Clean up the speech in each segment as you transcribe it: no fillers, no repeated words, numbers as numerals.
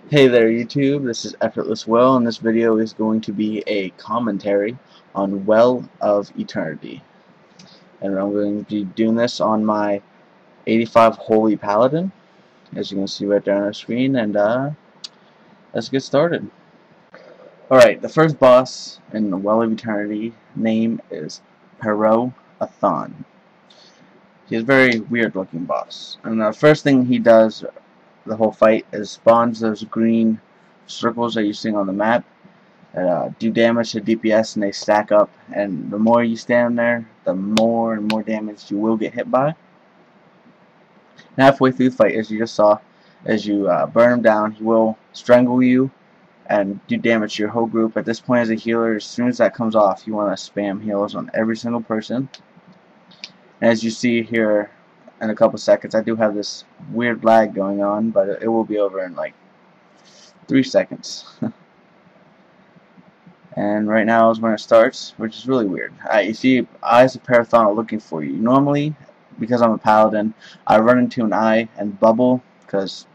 Hey there YouTube, this is Effortless Well, and this video is going to be a commentary on Well of Eternity. And I'm going to be doing this on my 85 Holy Paladin, as you can see right there on our screen, and let's get started. Alright, the first boss in the Well of Eternity name is Pero-Athon. He's a very weird looking boss. And the first thing he does the whole fight is spawns those green circles that you're seeing on the map that do damage to DPS, and they stack up, and the more you stand there, the more and more damage you will get hit by. And halfway through the fight, as you just saw, as you burn him down, he will strangle you and do damage to your whole group. At this point, as a healer, as soon as that comes off, you want to spam heals on every single person. And as you see here in a couple seconds, I do have this weird lag going on, but it will be over in like 3 seconds. And right now is when it starts, which is really weird. You see eyes of Parathon are looking for you. Normally, because I'm a paladin, I run into an eye and bubble because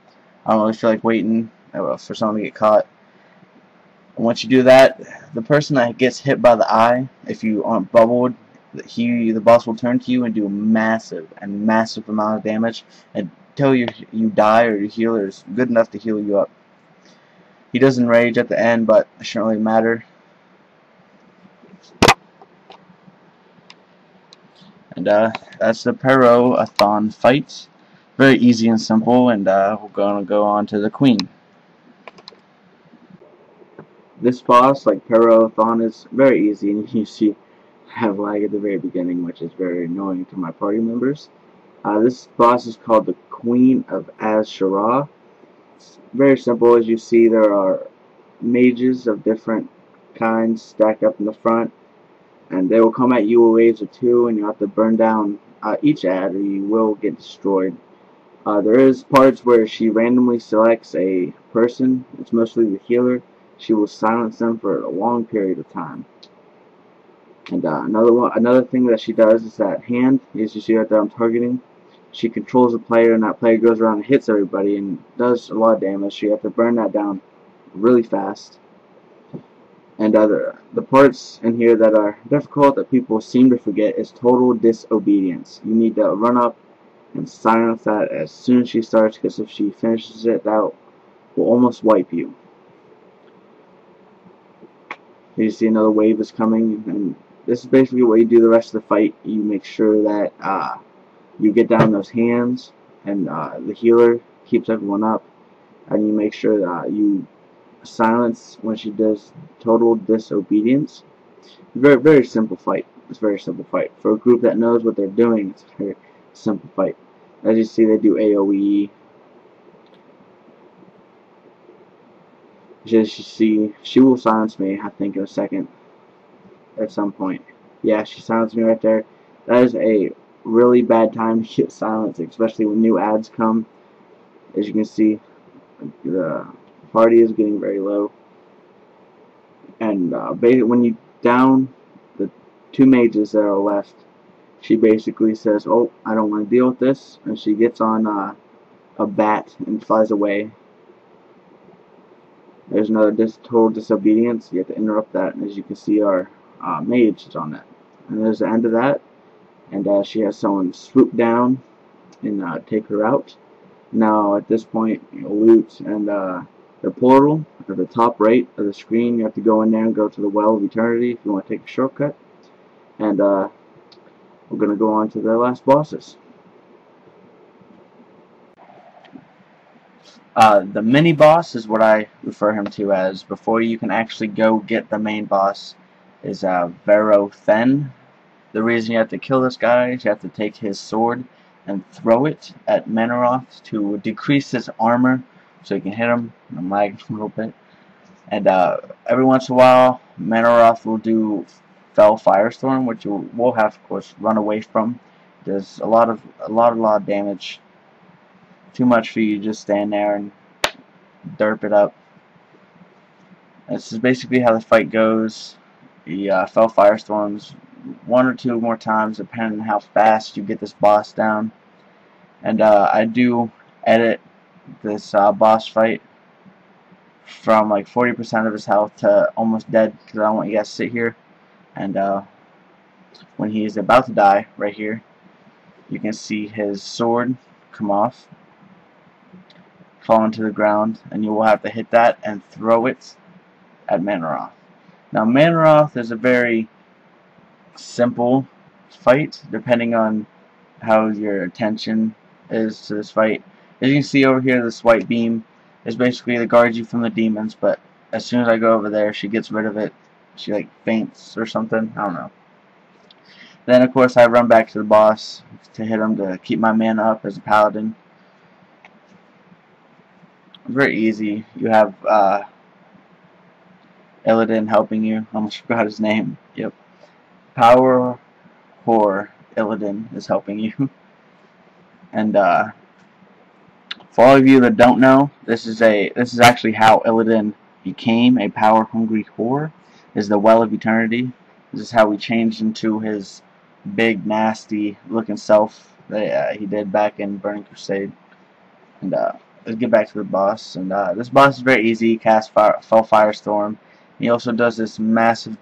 I don't really feel like waiting for someone to get caught. And once you do that, the person that gets hit by the eye, if you aren't bubbled, the boss will turn to you and do a massive amount of damage until you die or your healer is good enough to heal you up. He does enrage at the end, but it shouldn't really matter. And that's the Pero-Athon fight. Very easy and simple, and we're going to go on to the Queen. This boss, like Pero-Athon, is very easy, and you see I have lag at the very beginning, which is very annoying to my party members. This boss is called the Queen of Az-Shara. It's very simple. As you see, there are mages of different kinds stacked up in the front, and they will come at you with waves of 2, and you have to burn down each ad or you will get destroyed. There is parts where she randomly selects a person. It's mostly the healer. She will silence them for a long period of time. And another thing that she does is that hand, as you see right there, I'm targeting. She controls the player, and that player goes around and hits everybody and does a lot of damage. So you have to burn that down really fast. And the parts in here that are difficult that people seem to forget is total disobedience. You need to run up and silence that as soon as she starts, because if she finishes it, that will almost wipe you. You see another wave is coming, and this is basically what you do the rest of the fight. You make sure that you get down those hands, and the healer keeps everyone up, and you make sure that you silence when she does total disobedience. Very simple fight. It's a very simple fight. For a group that knows what they're doing, it's a very simple fight. As you see, they do AoE. As you see, she will silence me, I think, in a second. At some point. Yeah, she silenced me right there. That is a really bad time to get silenced, especially when new ads come. As you can see, the party is getting very low. And when you down the 2 mages that are left, she basically says, "Oh, I don't want to deal with this," and she gets on a bat and flies away. There's another total disobedience. You have to interrupt that, and as you can see, our mage is on that. And there's the end of that, and she has someone swoop down and take her out. Now at this point, loot and the portal at the top right of the screen. You have to go in there and go to the Well of Eternity if you want to take a shortcut. And we're going to go on to the last bosses. The mini boss is what I refer him to as. Before you can actually go get the main boss is Verothen. The reason you have to kill this guy is you have to take his sword and throw it at Manaroth to decrease his armor so you can hit him. I'm lagging a little bit. And every once in a while, Manaroth will do Fell Firestorm, which you will have, of course, run away from. Does a lot of damage. Too much for you to just stand there and derp it up. This is basically how the fight goes. The Fell Firestorms 1 or 2 more times, depending on how fast you get this boss down. And I do edit this boss fight from like 40% of his health to almost dead, because I don't want you guys to sit here. And when he is about to die, right here, you can see his sword come off, fall into the ground, and you will have to hit that and throw it at Manoroth. Now Manoroth is a very simple fight, depending on how your attention is to this fight. As you can see over here, this white beam is basically to guard you from the demons, but as soon as I go over there, she gets rid of it. She like faints or something, I don't know. Then of course I run back to the boss to hit him to keep my mana up as a paladin. Very easy. You have Illidan helping you. I almost forgot his name. Yep. Power Whore Illidan is helping you. And for all of you that don't know, this is actually how Illidan became a power-hungry whore. Is the Well of Eternity. This is how he changed into his big, nasty-looking self that he did back in Burning Crusade. And let's get back to the boss. And this boss is very easy. He casts Fell Firestorm. He also does this massive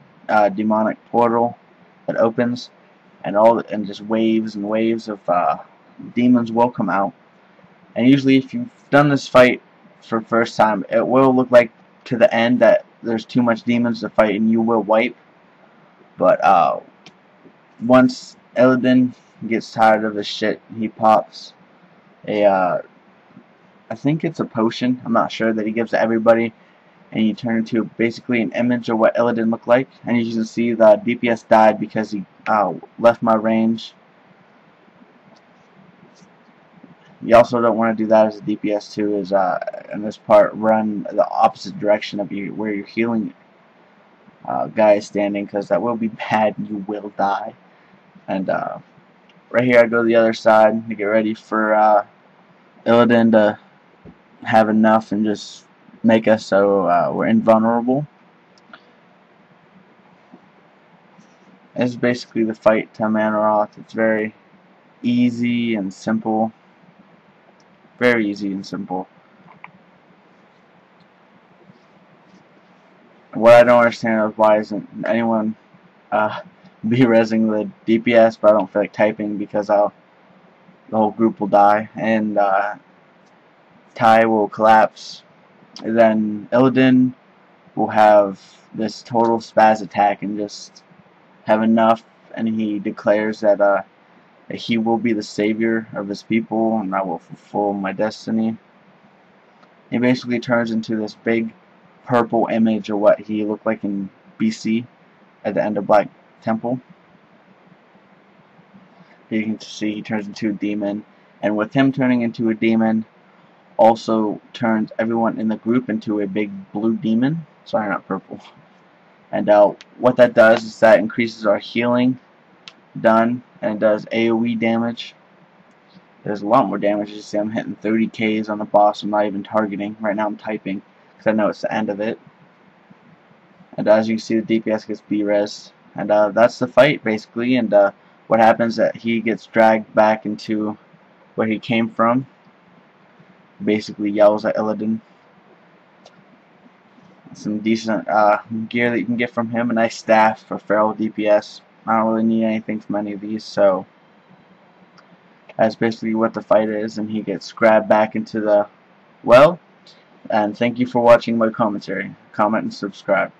demonic portal that opens, and just waves and waves of demons will come out. And usually if you've done this fight for the first time, it will look like to the end that there's too much demons to fight and you will wipe. But once Illidan gets tired of this shit, he pops a I think it's a potion, I'm not sure, that he gives to everybody, and you turn into basically an image of what Illidan looked like. And as you can see, the DPS died because he left my range. You also don't want to do that as a DPS too, is in this part, run the opposite direction of where your healing guy is standing, because that will be bad and you will die. And right here I go to the other side to get ready for Illidan to have enough and just make us so we're invulnerable. This is basically the fight to Manoroth. It's very easy and simple. Very easy and simple. What I don't understand is why isn't anyone B-resing the DPS, but I don't feel like typing because the whole group will die, and Ty will collapse. And then Illidan will have this total spaz attack and just have enough, and he declares that he will be the savior of his people, and I will fulfill my destiny. He basically turns into this big purple image of what he looked like in BC at the end of Black Temple. You can see he turns into a demon, and with him turning into a demon, also turns everyone in the group into a big blue demon. Sorry, not purple. And what that does is that increases our healing done, and it does AoE damage. There's a lot more damage. As you see, I'm hitting 30 Ks on the boss. I'm not even targeting. Right now I'm typing because I know it's the end of it. And as you can see, the DPS gets B-res. And that's the fight, basically. And what happens is that he gets dragged back into where he came from. Basically yells at Illidan. Some decent gear that you can get from him. A nice staff for feral DPS. I don't really need anything from any of these, so that's basically what the fight is, and he gets grabbed back into the well. And thank you for watching my commentary. Comment and subscribe.